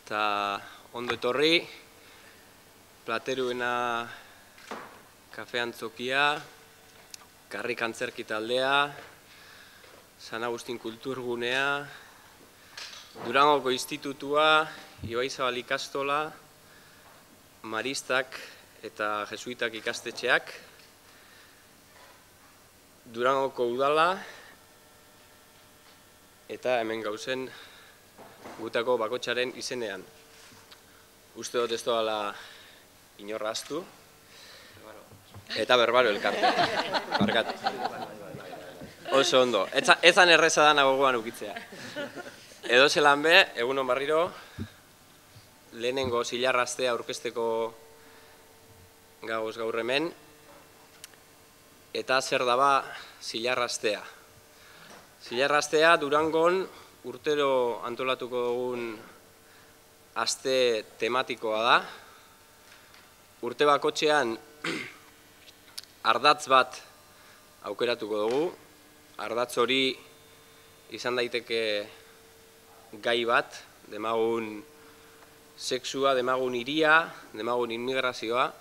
eta ondo etorri, Plateruena kafe antzokia, Karrik antzerki taldea, San Agustin kulturgunea, Durangoko institutua, Ibaizabal ikastola, Maristak eta Jesuitak ikastetxeak, Durangoko udala, eta hemen gauzen gutako bakotxaren izenean. Uste dut ez doala inorra astu, eta berbaro elkarte. Barkat. Oso ondo. Ezan erreza da nagogoan ukitzea. Edo zelan be, egunon barriro, lehenengo zilarraztea aurkezteko gagoz gaur hemen, eta zer daba zilarraztea. Zilarraztea Durangon urtero antolatuko dugun aste tematikoa da. Urte bakotxean ardatz bat aukeratuko dugu. Ardatz hori izan daiteke gai bat, demagun sexua, demagun hiria, demagun inmigrazioa,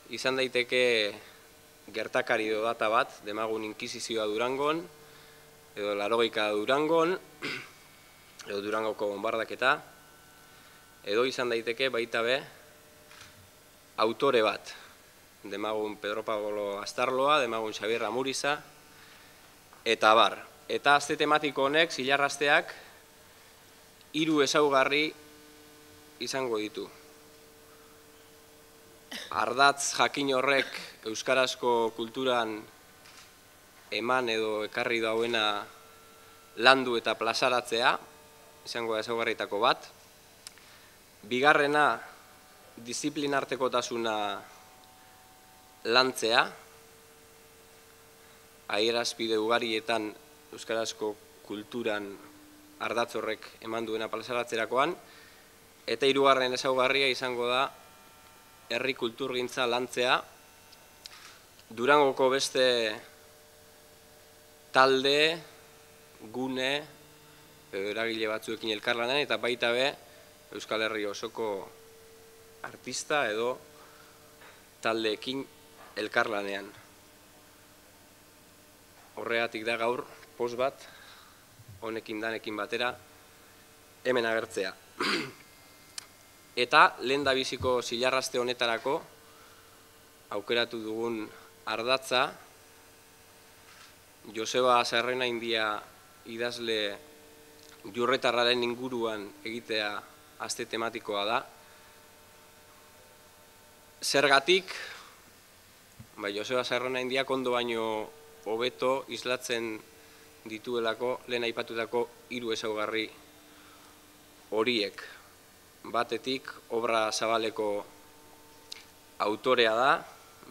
izan daiteke gertakari edo data bat, demagun inkisizioa Durangon, edo larogeika Durangon, edo Durangoko bombardaketa, edo izan daiteke baita be autore bat, demagun Pedro Pablo Astarloa, demagun Xabier Amuriza, eta bar. Eta aste tematiko honek, zilarrazteak, 3 ezaugarri izango ditu. Ardatz jakin horrek euskarazko kulturan eman edo ekarri dauena landu eta plazaratzea, izango da ezaugarritako bat. Bigarrena, disiplinartekotasuna lantzea, adierazpide ugarietan euskarazko kulturan ardatz horrek eman duena plazaratzerakoan, eta 3. ezaugarria izango da herri kulturgintza lantzea, Durangoko beste talde, gune, eragile batzuekin elkarlanean, eta baita be Euskal Herri osoko artista edo taldeekin elkarlanean. Horregatik da gaur post bat, honekin danekin batera, hemen agertzea. Eta lehendabiziko zilarrazte honetarako aukeratu dugun ardatza, Joseba Zerrenaindia idazle jurretarraren inguruan egitea aste tematikoa da. Zergatik, Joseba Zerrenaindiak ondo baino hobeto islatzen dituelako lehen aipatutako 3 ezaugarri horiek. Batetik, obra zabaleko autorea da,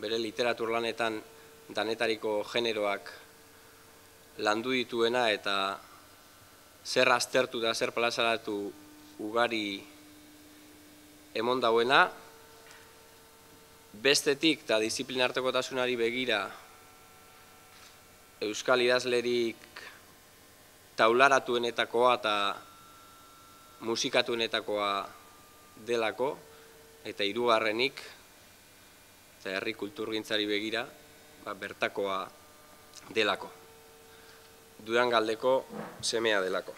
bere literatur lanetan danetariko generoak landu dituena eta zer aztertu da zer plazaratu ugari emon dauena. Bestetik eta disiplinartekotasunari begira euskal idazlerik taularatuenetakoa eta musikatuenetakoa delako, eta 3. eta herri kulturgintzari begira bertakoa delako. Durangaldeko semea delako.